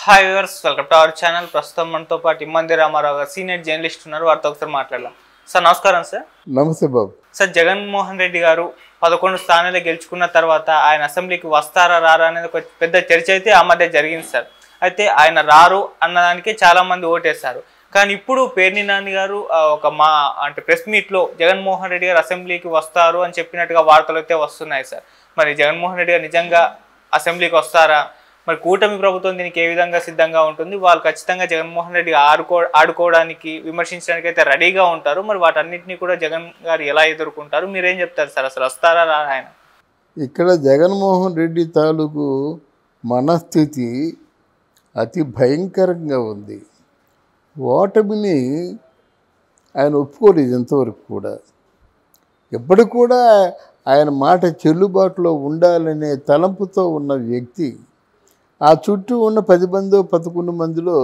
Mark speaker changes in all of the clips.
Speaker 1: Hi viewers, welcome to our channel. ప్రస్తుతం మనతో పాటు ఇమ్మంది రామారావు గారు సీనియర్ జర్నలిస్ట్ ఉన్నారు. వారితో ఒకసారి మాట్లాడదాం. సార్ నమస్కారం. సార్
Speaker 2: నమస్తే బాబు.
Speaker 1: సార్, జగన్మోహన్ రెడ్డి గారు 11 స్థానాలు గెలుచుకున్న తర్వాత ఆయన అసెంబ్లీకి వస్తారా రారా అనేది ఒక పెద్ద చర్చ అయితే ఆ మధ్య జరిగింది సార్. అయితే ఆయన రారు అన్నదానికి చాలా మంది ఓటేశారు. కానీ ఇప్పుడు పేర్ని నాని గారు ప్రెస్ మీట్లో జగన్మోహన్ రెడ్డి గారు అసెంబ్లీకి వస్తారు అని చెప్పినట్టుగా వార్తలు అయితే వస్తున్నాయి సార్. మరి జగన్మోహన్ రెడ్డి గారు నిజంగా అసెంబ్లీకి వస్తారా? మరి కూటమి ప్రభుత్వం దీనికి ఏ విధంగా సిద్ధంగా ఉంటుంది? వాళ్ళు ఖచ్చితంగా జగన్మోహన్ రెడ్డి ఆడుకోవడానికి విమర్శించడానికి అయితే రెడీగా ఉంటారు. మరి వాటన్నిటిని కూడా జగన్ గారు ఎలా ఎదుర్కొంటారు? మీరేం చెప్తారు సార్? అసలు వస్తారా రా ఆయన?
Speaker 2: ఇక్కడ జగన్మోహన్ రెడ్డి తాలూకు మనస్థితి అతి భయంకరంగా ఉంది. ఓటమిని ఆయన ఒప్పుకోలేదు ఇంతవరకు కూడా. ఎప్పటికి కూడా ఆయన మాట చెల్లుబాటులో ఉండాలనే తలంపుతో ఉన్న వ్యక్తి. ఆ చుట్టూ ఉన్న 10 మందో 11 మందిలో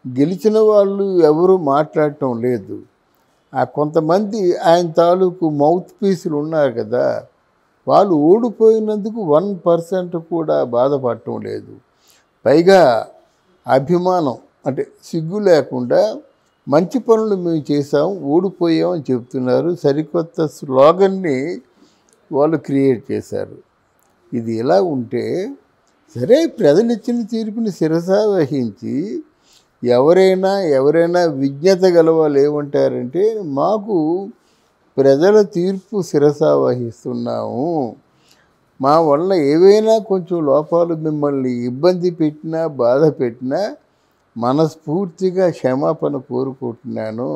Speaker 2: గెలిచిన వాళ్ళు ఎవరూ మాట్లాడటం లేదు. ఆ కొంతమంది ఆయన తాలూకు మౌత్ పీసులు ఉన్నారు కదా, వాళ్ళు ఓడిపోయినందుకు 1% కూడా బాధపడటం లేదు. పైగా అభిమానం అంటే సిగ్గు లేకుండా మంచి పనులు మేము చేసాం, ఓడిపోయాం అని చెప్తున్నారు. సరికొత్త స్లోగన్ని వాళ్ళు క్రియేట్ చేశారు. ఇది ఎలా ఉంటే సరే, ప్రజలు ఇచ్చిన తీర్పుని శిరస వహించి ఎవరైనా విజ్ఞత గల వాళ్ళు ఏమంటారంటే, మాకు ప్రజల తీర్పు శిరస వహిస్తున్నాము, మా వల్ల ఏవైనా కొంచెం లోపాలు మిమ్మల్ని ఇబ్బంది పెట్టినా బాధ పెట్టినా మనస్ఫూర్తిగా క్షమాపణ కోరుకుంటున్నాను,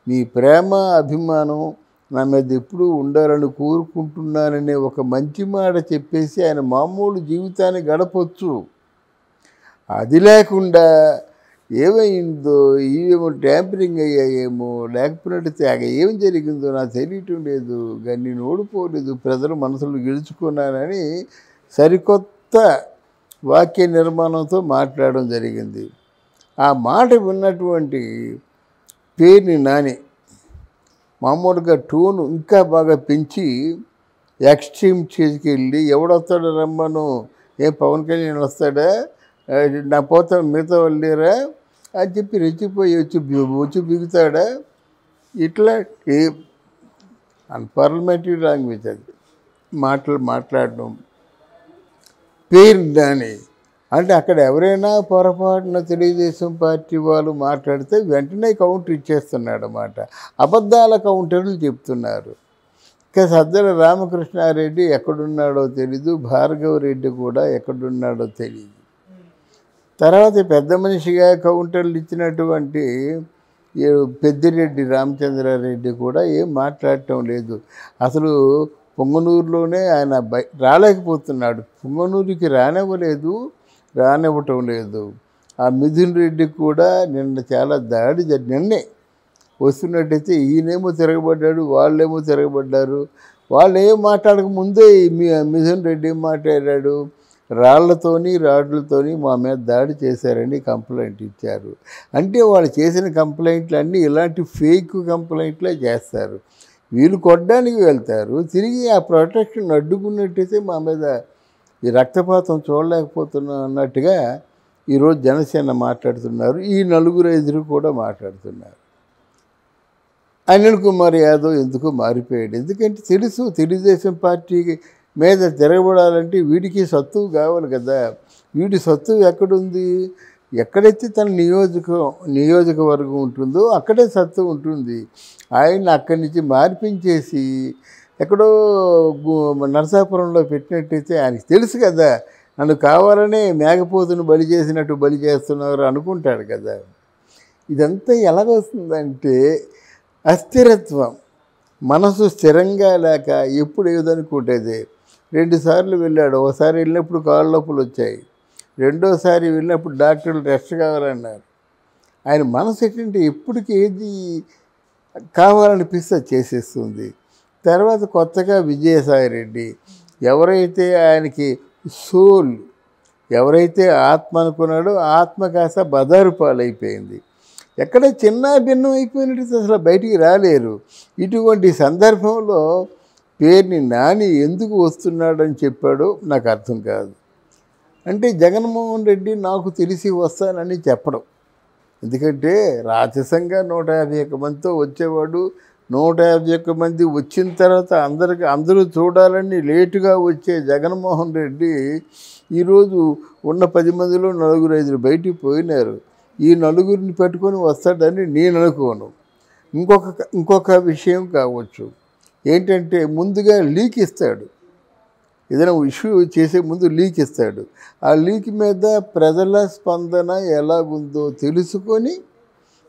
Speaker 2: మీ ప్రేమ అభిమానం నా మీద ఎప్పుడూ ఉండాలని కోరుకుంటున్నాననే ఒక మంచి మాట చెప్పేసి ఆయన మామూలు జీవితాన్ని గడపచ్చు. అది లేకుండా ఏమైందో, ఏమో ట్యాంపరింగ్ అయ్యాయేమో, లేకపోతే ఏం జరిగిందో నాకు తెలియటం లేదు, కానీ నేను ఓడిపోలేదు, ప్రజల మనసులు గెలుచుకున్నానని సరికొత్త వాక్య నిర్మాణంతో మాట్లాడడం జరిగింది. ఆ మాట విన్నటువంటి పేర్ని నాని మామూలుగా టోను ఇంకా బాగా పెంచి ఎక్స్ట్రీమ్ స్టేజ్కి వెళ్ళి ఎవడొస్తాడో రమ్మను, పవన్ కళ్యాణ్ వస్తాడా, నా పోతా మిగతా వాళ్ళు లేరా అని చెప్పి రెచ్చిపోయి వచ్చి బిగుతాడా, ఇట్లా అన్పార్లమెంటరీ లాంగ్వేజ్ అది మాట్లాడడం. పేరు దాని అంటే అక్కడ ఎవరైనా పొరపాటున తెలుగుదేశం పార్టీ వాళ్ళు మాట్లాడితే వెంటనే కౌంటర్ ఇచ్చేస్తున్నాడు అన్నమాట. అబద్ధాల కౌంటర్లు చెప్తున్నారు. ఇంకా సజ్జల రామకృష్ణారెడ్డి ఎక్కడున్నాడో తెలీదు, భార్గవ రెడ్డి కూడా ఎక్కడున్నాడో తెలియదు. తర్వాత పెద్ద మనిషిగా కౌంటర్లు ఇచ్చినటువంటి పెద్దిరెడ్డి రామచంద్రారెడ్డి కూడా ఏం మాట్లాడటం లేదు. అసలు పొంగనూరులోనే ఆయన రాలేకపోతున్నాడు, పొంగనూరుకి రానివ్వటం లేదు. ఆ మిథున్ రెడ్డి కూడా నిన్న చాలా దాడి నిన్నే వస్తున్నట్టయితే ఈయనేమో తిరగబడ్డాడు, వాళ్ళేమో తిరగబడ్డారు. వాళ్ళు ఏం మాట్లాడక ముందే మిథున్ రెడ్డి ఏం మాట్లాడాడు, రాడ్లతోని మా మీద దాడి చేశారని కంప్లైంట్ ఇచ్చారు. అంటే వాళ్ళు చేసిన కంప్లైంట్లు అన్నీ ఇలాంటి ఫేక్ కంప్లైంట్లే చేస్తారు. వీళ్ళు కొట్టడానికి వెళ్తారు, తిరిగి ఆ ప్రొటెక్షన్ అడ్డుకున్నట్టయితే మా మీద ఈ రక్తపాతం చూడలేకపోతున్నా అన్నట్టుగా ఈరోజు జనసేన మాట్లాడుతున్నారు. ఈ 4-5 కూడా మాట్లాడుతున్నారు. అనిల్ కుమార్ యాదవ్ ఎందుకు మారిపోయాడు? ఎందుకంటే తెలుగుదేశం పార్టీ మీద తిరగబడాలంటే వీడికి సత్తువు కావాలి కదా. వీడి సత్తువు ఎక్కడుంది? ఎక్కడైతే తన నియోజకవర్గం ఉంటుందో అక్కడే సత్తువు ఉంటుంది. ఆయన అక్కడి నుంచి మార్పించేసి ఎక్కడో నరసాపురంలో పెట్టినట్టయితే ఆయనకి తెలుసు కదా, నన్ను కావాలనే మేకపోతును బలి చేసినట్టు బలి చేస్తున్నారు అనుకుంటాడు కదా. ఇదంతా ఎలాగొస్తుందంటే అస్థిరత్వం, మనసు స్థిరంగా లేక ఎప్పుడు ఏదనుకుంటేది. 2 సార్లు వెళ్ళాడు. ఒకసారి వెళ్ళినప్పుడు కాళ్ళ నొప్పులు వచ్చాయి, రెండోసారి వెళ్ళినప్పుడు డాక్టర్లు రెస్ట్ కావాలన్నారు. ఆయన మనసు ఏంటంటే ఎప్పటికీ ఏది కావాలనిపిస్తే చేసేస్తుంది. తర్వాత కొత్తగా విజయసాయిరెడ్డి, ఎవరైతే ఆయనకి సోల్, ఎవరైతే ఆత్మ అనుకున్నాడో ఆత్మ కాస్త బదారు పాలైపోయింది. ఎక్కడ చిన్న భిన్నం అయిపోయినట్టు అసలు బయటికి రాలేరు. ఇటువంటి సందర్భంలో పేర్ని నాని ఎందుకు వస్తున్నాడని చెప్పాడో నాకు అర్థం కాదు. అంటే జగన్మోహన్ రెడ్డి నాకు తెలిసి వస్తానని చెప్పడం. ఎందుకంటే రాజసంగా 151 మందితో వచ్చేవాడు. 151 మంది వచ్చిన తర్వాత అందరూ చూడాలని లేటుగా వచ్చే జగన్మోహన్ రెడ్డి ఈరోజు ఉన్న 10 మందిలో 4-5 బయటికి పోయినారు. ఈ నలుగురిని పెట్టుకొని వస్తాడని నేను అనుకోను. ఇంకొక విషయం కావచ్చు ఏంటంటే, ముందుగా లీక్ ఇస్తాడు. ఏదైనా ఇష్యూ చేసే ముందు లీక్ ఇస్తాడు. ఆ లీక్ మీద ప్రజల స్పందన ఎలాగుందో తెలుసుకొని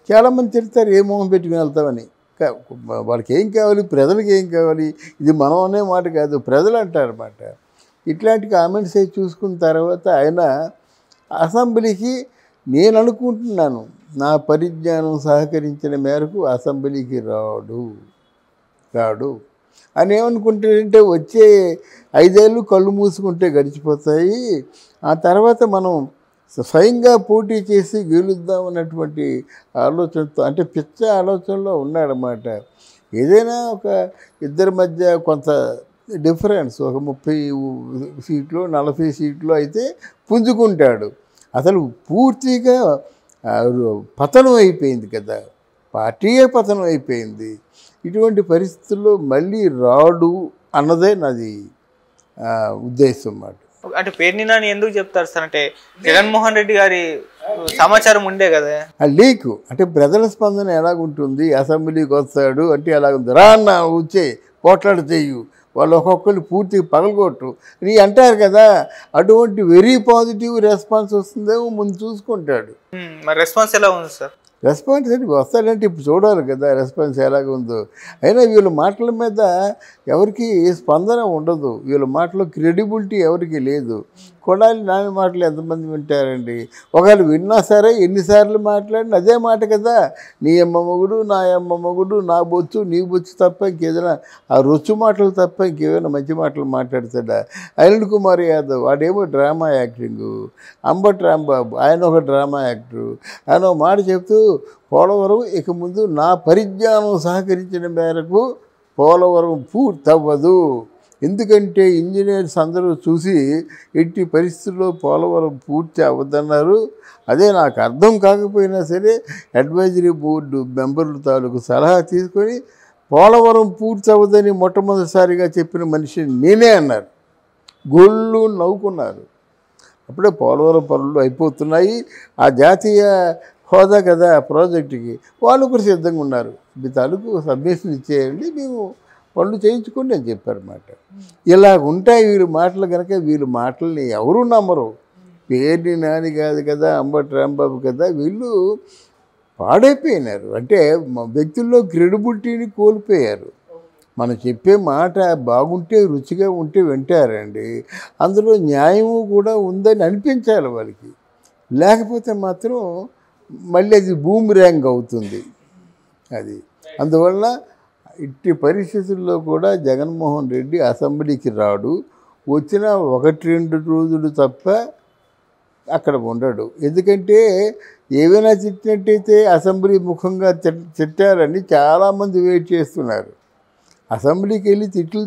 Speaker 2: చాలామంది తిడతారు, ఏ మొహం పెట్టుకుని వెళ్తామని. వాళ్ళకి ఏం కావాలి, ప్రజలకు ఏం కావాలి, ఇది మనం అనే మాట కాదు, ప్రజలు అంటారన్నమాట. ఇట్లాంటి కామెంట్స్ అవి చూసుకున్న తర్వాత ఆయన అసెంబ్లీకి, నేను అనుకుంటున్నాను నా పరిజ్ఞానం సహకరించిన మేరకు అసెంబ్లీకి రాడు అని ఏమనుకుంటాడంటే, వచ్చే 5 ఏళ్ళు కళ్ళు మూసుకుంటే గడిచిపోతాయి, ఆ తర్వాత మనం స్వయంగా పోటీ చేసి గెలుద్దాం అన్నటువంటి ఆలోచనతో, అంటే పిచ్చ ఆలోచనలో ఉన్నాడన్నమాట. ఏదైనా ఒక ఇద్దరి మధ్య కొంత డిఫరెన్స్, ఒక 30 సీట్లు 40 సీట్లు అయితే పుంజుకుంటాడు. అసలు పూర్తిగా పతనం అయిపోయింది కదా, పార్టీయే పతనం అయిపోయింది. ఇటువంటి పరిస్థితుల్లో మళ్ళీ రాడు అన్నదే నాది ఉద్దేశం అన్నమాట.
Speaker 1: అంటే పేర్ని నాని ఎందుకు చెప్తారు సార్? అంటే జగన్మోహన్ రెడ్డి గారి సమాచారం ఉండే కదా
Speaker 2: ఆ లీకు. అంటే ప్రజల స్పందన ఎలాగుంటుంది, అసెంబ్లీకి వస్తాడు అంటే ఎలాగుంది, రా అన్న వచ్చే పోట్లాడు చెయ్యు, వాళ్ళు ఒక్కొక్కరు పూర్తిగా పగలగొట్టు అని అంటారు కదా. అటువంటి వెరీ పాజిటివ్ రెస్పాన్స్ వస్తుందేమో ముందు చూసుకుంటాడు.
Speaker 1: మరి రెస్పాన్స్ ఎలా ఉంది సార్?
Speaker 2: రెస్పాన్స్ అంటే వస్తాడంటే ఇప్పుడు చూడాలి కదా రెస్పాన్స్ ఎలాగ ఉందో. అయినా వీళ్ళ మాటల మీద ఎవరికి స్పందన ఉండదు, వీళ్ళ మాటలో క్రెడిబిలిటీ ఎవరికి లేదు. కొడాలి నాని మాటలు ఎంతమంది వింటారండి? ఒకవేళ విన్నా సరే ఎన్నిసార్లు మాట్లాడిన అదే మాట కదా, నీ అమ్మ మొగుడు, నా అమ్మ మొగుడు, నా బొచ్చు నీ బొచ్చు తప్ప ఇంకేదైనా ఆ రొచ్చు మాటలు తప్ప ఇంకేమైనా మంచి మాటలు మాట్లాడతాడా? అనిల్ కుమార్ యాదవ్ వాడేమో డ్రామా యాక్టింగు, అంబటి రాంబాబు ఆయన ఒక డ్రామా యాక్టరు. ఆయన ఒక మాట చెప్తూ, పోలవరం ఇక ముందు నా పరిజ్ఞానం సహకరించిన మేరకు పోలవరం పూర్తవ్వదు, ఎందుకంటే ఇంజనీర్స్ అందరూ చూసి ఎట్టి పరిస్థితుల్లో పోలవరం పూర్తి అవ్వదన్నారు. అదే నాకు అర్థం కాకపోయినా సరే అడ్వైజరీ బోర్డు మెంబర్ల తాలూకు సలహా తీసుకొని పోలవరం పూర్తి అవ్వదని మొట్టమొదటిసారిగా చెప్పిన మనిషి నేనే అన్నారు. గోళ్ళు నవ్వుకున్నారు. అప్పుడే పోలవరం పనులు అయిపోతున్నాయి, ఆ జాతీయ హోదా కదా ప్రాజెక్టుకి, వాళ్ళు కూడా సిద్ధంగా ఉన్నారు, మీ తాలూకు సబ్మిషన్ ఇచ్చేయండి, మేము పనులు చేయించుకోండి అని చెప్పారన్నమాట. ఇలా ఉంటాయి వీళ్ళ మాటలు కనుక, వీళ్ళ మాటల్ని ఎవరు నమ్మరు. పేర్ని నాని కాదు కదా, అంబటి రాంబాబు కదా, వీళ్ళు పాడైపోయినారు. అంటే వ్యక్తుల్లో క్రెడిబిలిటీని కోల్పోయారు. మనం చెప్పే మాట బాగుంటే రుచిగా ఉంటే వింటారండి, అందులో న్యాయము కూడా ఉందని అనిపించాలి వాళ్ళకి. లేకపోతే మాత్రం మళ్ళీ అది బూమ్రాంగ్ అవుతుంది. అది అందువల్ల ఇట్టి పరిస్థితుల్లో కూడా జగన్మోహన్ రెడ్డి అసెంబ్లీకి రాడు. వచ్చిన 1-2 రోజులు తప్ప అక్కడ ఉండడు. ఎందుకంటే ఏవైనా తిట్టినట్టయితే అసెంబ్లీ ముఖంగా తిట్టారని చాలామంది వెయిట్ చేస్తున్నారు. అసెంబ్లీకి వెళ్ళి తిట్లు